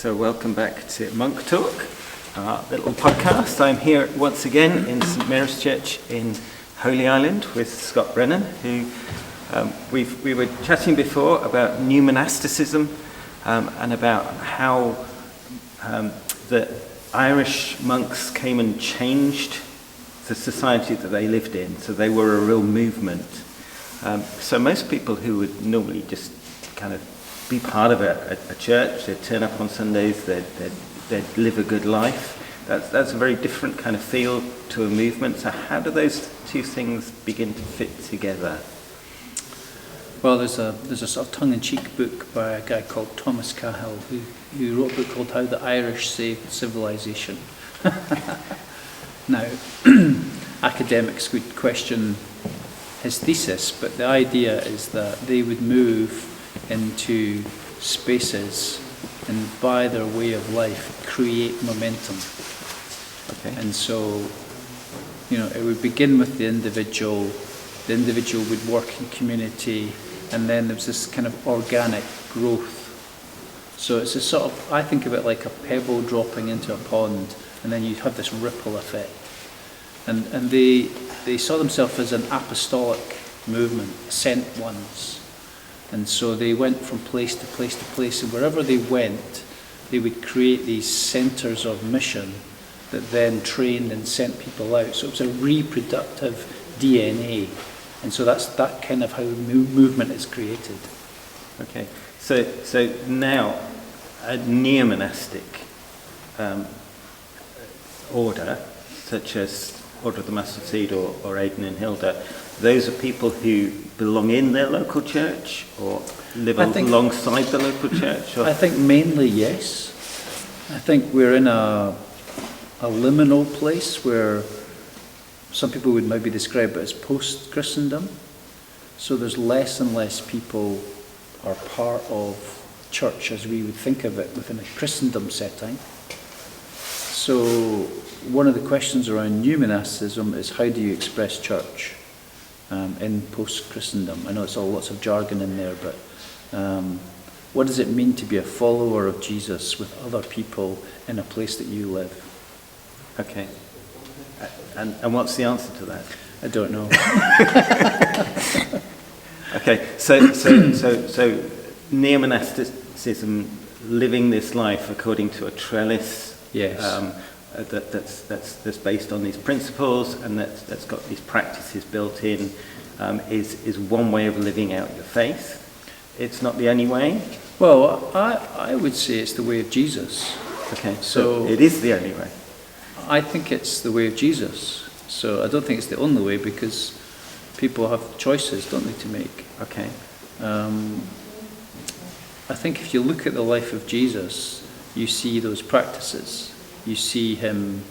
So welcome back to Monk Talk, our little podcast. I'm here once again in St Mary's Church in Holy Island with Scott Brennan, who we were chatting before about new monasticism and about how the Irish monks came and changed the society that they lived in. So they were a real movement. So most people who would normally just kind of be part of a church, they'd turn up on Sundays, they'd live a good life. That's a very different kind of feel to a movement. So how do those two things begin to fit together? Well, there's a sort of tongue-in-cheek book by a guy called Thomas Cahill who wrote a book called How the Irish Saved Civilization. Now, academics would question his thesis, but the idea is that they would move into spaces and by their way of life create momentum. Okay. And so, it would begin with the individual would work in community, and then there was this kind of organic growth. So it's a sort of, I think of it like a pebble dropping into a pond, and then you have this ripple effect. And they saw themselves as an apostolic movement, sent ones. And so they went from place to place to place, and wherever they went, they would create these centres of mission that then trained and sent people out. So it was a reproductive DNA. And so that's that kind of how movement is created. Okay. So now a neo-monastic order, such as Order of the Mustard Seed or Aidan and Hilda, those are people who belong in their local church or live alongside the local church? Or? I think mainly yes. I think we're in a liminal place where some people would maybe describe it as post-Christendom. So there's less and less people are part of church as we would think of it within a Christendom setting. So one of the questions around new monasticism is, how do you express church in post-Christendom? I know it's all lots of jargon in there, but what does it mean to be a follower of Jesus with other people in a place that you live? Okay. And what's the answer to that? I don't know. Okay, so neo-monasticism, living this life according to a trellis. Yes. That's based on these principles and that's got these practices built in, is one way of living out your faith. It's not the only way. Well, I would say it's the way of Jesus. Okay, so it is the only way. I think it's the way of Jesus. So I don't think it's the only way, because people have choices, don't they, to make. Okay. I think if you look at the life of Jesus, you see those practices. You see him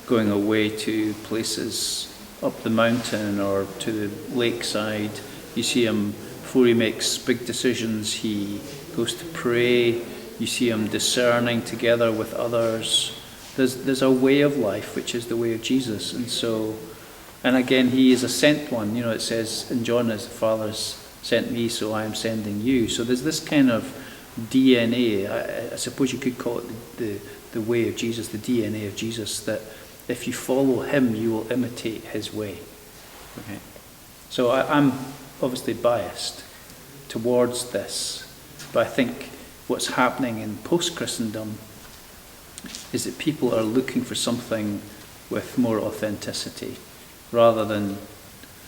going away to places up the mountain or to the lakeside. You see him, before he makes big decisions, he goes to pray. You see him discerning together with others. There's a way of life which is the way of Jesus. And again, he is a sent one. It says in John, as the Father has sent me, so I am sending you. So there's this kind of DNA, I suppose you could call it the way of Jesus, the DNA of Jesus, that if you follow him, you will imitate his way. Okay. So I'm obviously biased towards this, but I think what's happening in post-Christendom is that people are looking for something with more authenticity, rather than,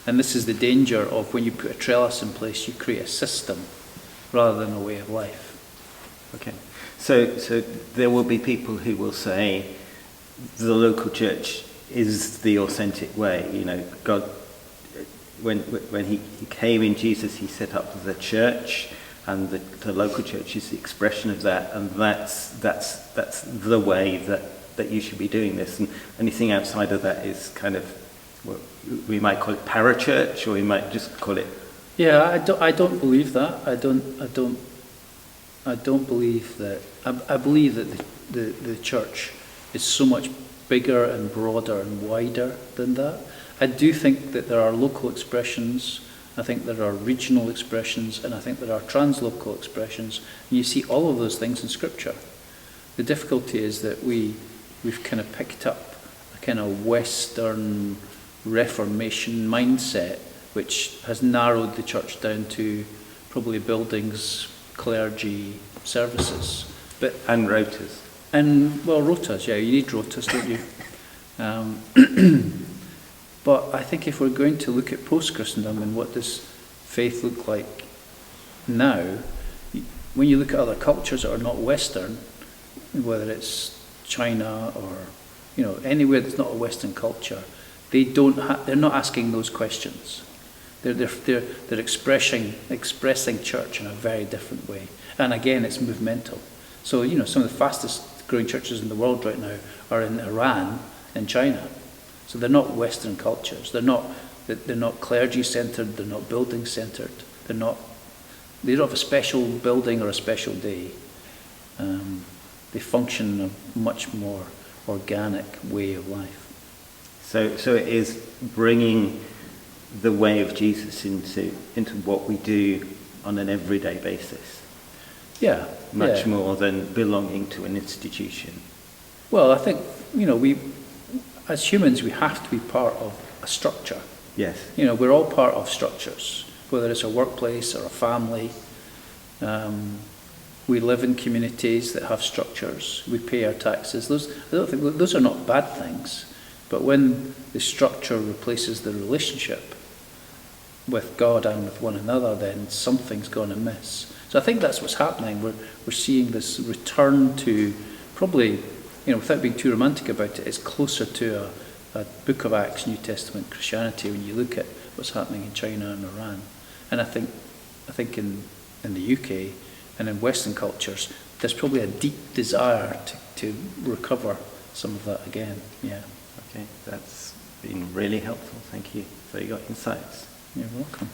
and this is the danger of when you put a trellis in place, you create a system rather than a way of life. Okay. So there will be people who will say the local church is the authentic way. God, when he came in Jesus, he set up the church, and the local church is the expression of that, and that's the way that you should be doing this. And anything outside of that is kind of, well, we might call it parachurch, or we might just call it. Yeah, I don't believe that. I don't believe that. I believe that the church is so much bigger and broader and wider than that. I do think that there are local expressions, I think there are regional expressions, and I think there are translocal expressions. And you see all of those things in Scripture. The difficulty is that we've kind of picked up a kind of Western Reformation mindset, which has narrowed the church down to probably buildings, clergy, services. And rotas. And, well, rotas, yeah, you need rotas, don't you? But I think if we're going to look at post-Christendom and what does faith look like now, when you look at other cultures that are not Western, whether it's China or anywhere that's not a Western culture, they're not asking those questions. They're expressing church in a very different way, and again, it's movemental. So some of the fastest growing churches in the world right now are in Iran and China. So they're not Western cultures. They're not clergy centered. They're not building centered. They don't have a special building or a special day. They function in a much more organic way of life. So it is bringing the way of Jesus into what we do on an everyday basis. Yeah. Much more than belonging to an institution. Well, I think we, as humans, we have to be part of a structure. Yes. We're all part of structures, whether it's a workplace or a family. We live in communities that have structures. We pay our taxes. I don't think those are not bad things. But when the structure replaces the relationship with God and with one another, then something's gone amiss. So I think that's what's happening. We're seeing this return to probably, without being too romantic about it, it's closer to a Book of Acts, New Testament Christianity when you look at what's happening in China and Iran. And I think in the UK and in Western cultures, there's probably a deep desire to recover some of that again. Yeah. Okay, that's been really helpful. Thank you for your insights. You're welcome.